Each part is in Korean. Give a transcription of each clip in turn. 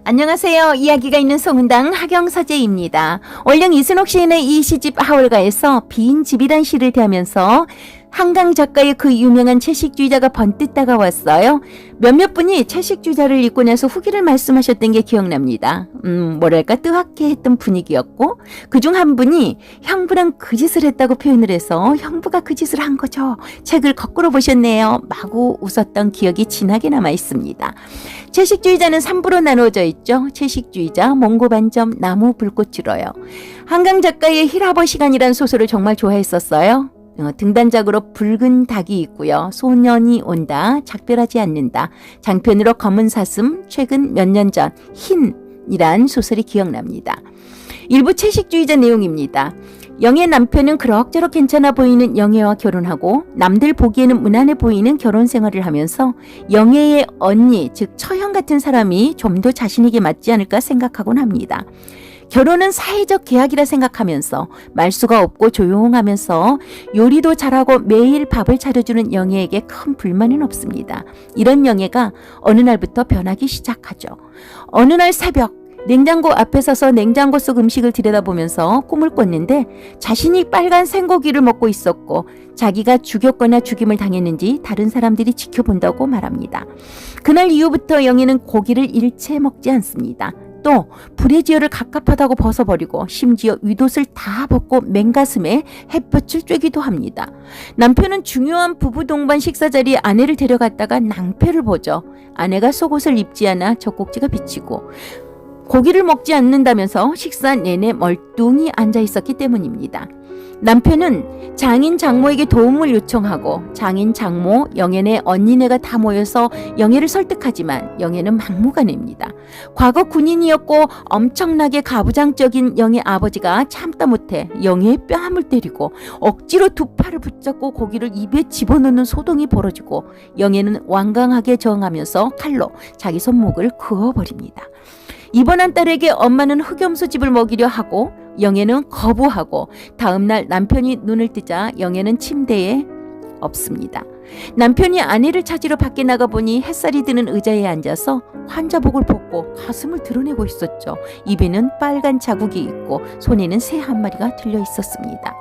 안녕하세요. 이야기가 있는 송은당 하경서재입니다. 원령 이순옥 시인의 이 시집 하월가에서 빈 집이란 시를 대하면서 한강 작가의 그 유명한 채식주의자가 번뜩 다가왔어요. 몇몇 분이 채식주의자를 읽고 나서 후기를 말씀하셨던 게 기억납니다. 뭐랄까 뜨악해 했던 분위기였고 그중 한 분이 형부랑 그 짓을 했다고 표현을 해서 형부가 그 짓을 한 거죠. 책을 거꾸로 보셨네요. 마구 웃었던 기억이 진하게 남아 있습니다. 채식주의자는 3부로 나누어져 있죠. 채식주의자, 몽고반점, 나무 불꽃으로요. 한강 작가의 힐하버 시간이란 소설을 정말 좋아했었어요. 등단작으로 붉은 닭이 있고요. 소년이 온다, 작별하지 않는다, 장편으로 검은 사슴, 최근 몇 년 전 흰이란 소설이 기억납니다. 일부 채식주의자 내용입니다. 영의 남편은 그럭저럭 괜찮아 보이는 영애와 결혼하고 남들 보기에는 무난해 보이는 결혼 생활을 하면서 영애의 언니, 즉 처형 같은 사람이 좀 더 자신에게 맞지 않을까 생각하곤 합니다. 결혼은 사회적 계약이라 생각하면서 말수가 없고 조용하면서 요리도 잘하고 매일 밥을 차려주는 영애에게 큰 불만은 없습니다. 이런 영애가 어느 날부터 변하기 시작하죠. 어느 날 새벽 냉장고 앞에 서서 냉장고 속 음식을 들여다보면서 꿈을 꿨는데 자신이 빨간 생고기를 먹고 있었고 자기가 죽였거나 죽임을 당했는지 다른 사람들이 지켜본다고 말합니다. 그날 이후부터 영애는 고기를 일체 먹지 않습니다. 또 불의 지혈을 갑갑하다고 벗어버리고 심지어 윗옷을 다 벗고 맨가슴에 햇볕을 쬐기도 합니다. 남편은 중요한 부부 동반 식사 자리에 아내를 데려갔다가 낭패를 보죠. 아내가 속옷을 입지 않아 젖꼭지가 비치고 고기를 먹지 않는다면서 식사 내내 멀뚱히 앉아 있었기 때문입니다. 남편은 장인 장모에게 도움을 요청하고 장인 장모, 영애네 언니네가 다 모여서 영애를 설득하지만 영애는 막무가내입니다. 과거 군인이었고 엄청나게 가부장적인 영애 아버지가 참다 못해 영애의 뺨을 때리고 억지로 두 팔을 붙잡고 고기를 입에 집어넣는 소동이 벌어지고 영애는 완강하게 저항하면서 칼로 자기 손목을 그어버립니다. 입원한 딸에게 엄마는 흑염소집을 먹이려 하고 영애는 거부하고 다음날 남편이 눈을 뜨자 영애는 침대에 없습니다. 남편이 아내를 찾으러 밖에 나가보니 햇살이 드는 의자에 앉아서 환자복을 벗고 가슴을 드러내고 있었죠. 입에는 빨간 자국이 있고 손에는 새 한 마리가 들려 있었습니다.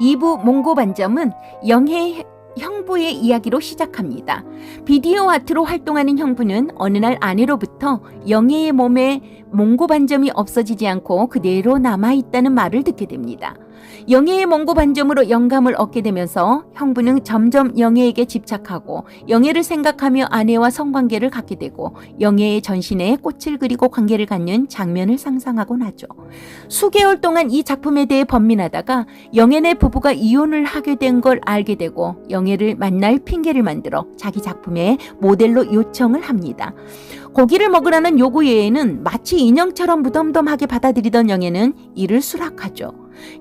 2부 몽고반점은 영애의 형부의 이야기로 시작합니다. 비디오 아트로 활동하는 형부는 어느 날 아내로부터 영애의 몸에 몽고반점이 없어지지 않고 그대로 남아있다는 말을 듣게 됩니다. 영애의 몽고반점으로 영감을 얻게 되면서 형부는 점점 영애에게 집착하고 영애를 생각하며 아내와 성관계를 갖게 되고 영애의 전신에 꽃을 그리고 관계를 갖는 장면을 상상하곤 하죠. 수개월 동안 이 작품에 대해 번민하다가 영애네 부부가 이혼을 하게 된 걸 알게 되고 영애를 만날 핑계를 만들어 자기 작품의 모델로 요청을 합니다. 고기를 먹으라는 요구 외에는 마치 인형처럼 무덤덤하게 받아들이던 영애는 이를 수락하죠.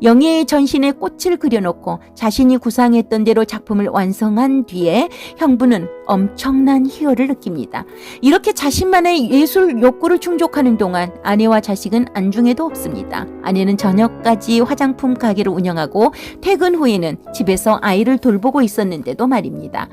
영애의 전신에 꽃을 그려놓고 자신이 구상했던 대로 작품을 완성한 뒤에 형부는 엄청난 희열을 느낍니다. 이렇게 자신만의 예술 욕구를 충족하는 동안 아내와 자식은 안중에도 없습니다. 아내는 저녁까지 화장품 가게를 운영하고 퇴근 후에는 집에서 아이를 돌보고 있었는데도 말입니다.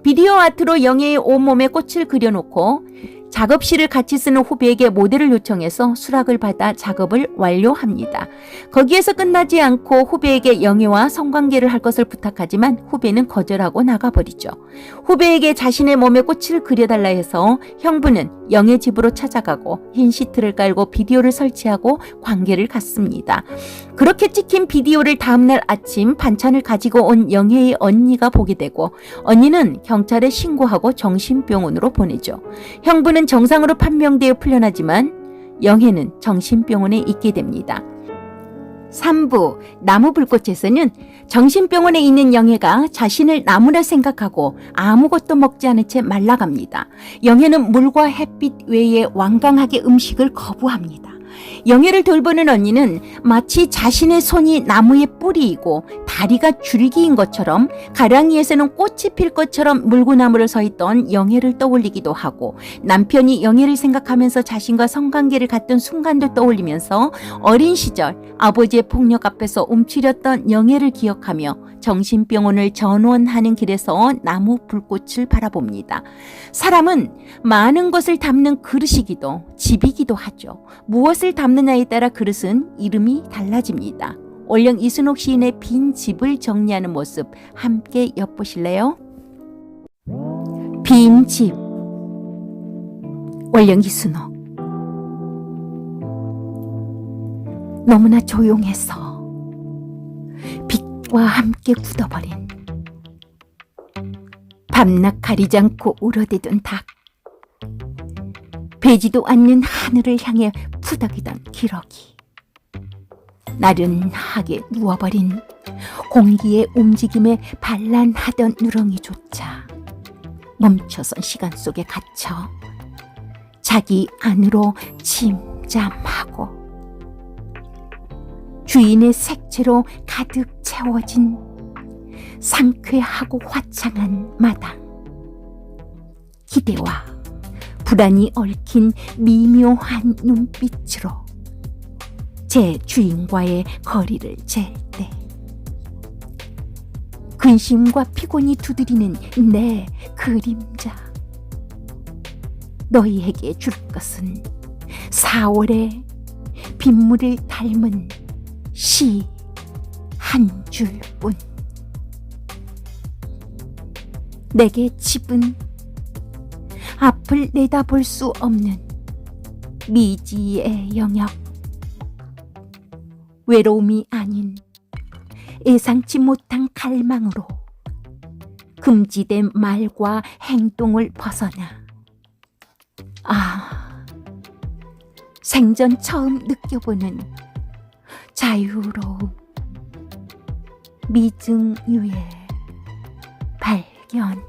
비디오 아트로 영애의 온몸에 꽃을 그려놓고 작업실을 같이 쓰는 후배에게 모델을 요청해서 수락을 받아 작업을 완료합니다. 거기에서 끝나지 않고 후배에게 영애와 성관계를 할 것을 부탁하지만 후배는 거절하고 나가버리죠. 후배에게 자신의 몸에 꽃을 그려달라 해서 형부는 영애 집으로 찾아가고 흰 시트를 깔고 비디오를 설치하고 관계를 갖습니다. 그렇게 찍힌 비디오를 다음날 아침 반찬을 가지고 온 영애의 언니가 보게 되고 언니는 경찰에 신고하고 정신병원으로 보내죠. 형부는 정상으로 판명되어 풀려나지만 영애는 정신병원에 있게 됩니다. 3부 나무불꽃에서는 정신병원에 있는 영애가 자신을 나무라 생각하고 아무것도 먹지 않은 채 말라갑니다. 영애는 물과 햇빛 외에 완강하게 음식을 거부합니다. 영애를 돌보는 언니는 마치 자신의 손이 나무의 뿌리이고 다리가 줄기인 것처럼 가랑이에서는 꽃이 필 것처럼 물구나무를 서 있던 영애를 떠올리기도 하고 남편이 영애를 생각하면서 자신과 성관계를 갖던 순간도 떠올리면서 어린 시절 아버지의 폭력 앞에서 움츠렸던 영애를 기억하며 정신병원을 전원하는 길에서 나무 불꽃을 바라봅니다. 사람은 많은 것을 담는 그릇이기도 집이기도 하죠. 무엇을 담느냐에 따라 그릇은 이름이 달라집니다. 올영 이순옥 시인의 빈 집을 정리하는 모습 함께 엿보실래요? 빈 집. 올영 이순옥. 너무나 조용해서 빛과 함께 굳어버린, 밤낮 가리지 않고 울어대던 닭, 배지도 않는 하늘을 향해 푸덕이던 기러기, 나른하게 누워버린 공기의 움직임에 반란하던 누렁이조차 멈춰선 시간 속에 갇혀 자기 안으로 침잠하고 주인의 색채로 가득 채워진 상쾌하고 화창한 마당, 기대와 불안이 얽힌 미묘한 눈빛으로 제 주인과의 거리를 잴 때 근심과 피곤이 두드리는 내 그림자, 너희에게 줄 것은 4월의 빗물을 닮은 시 한 줄뿐. 내게 집은 앞을 내다볼 수 없는 미지의 영역, 외로움이 아닌 예상치 못한 갈망으로 금지된 말과 행동을 벗어나 생전 처음 느껴보는 자유로움, 미증유의 발견.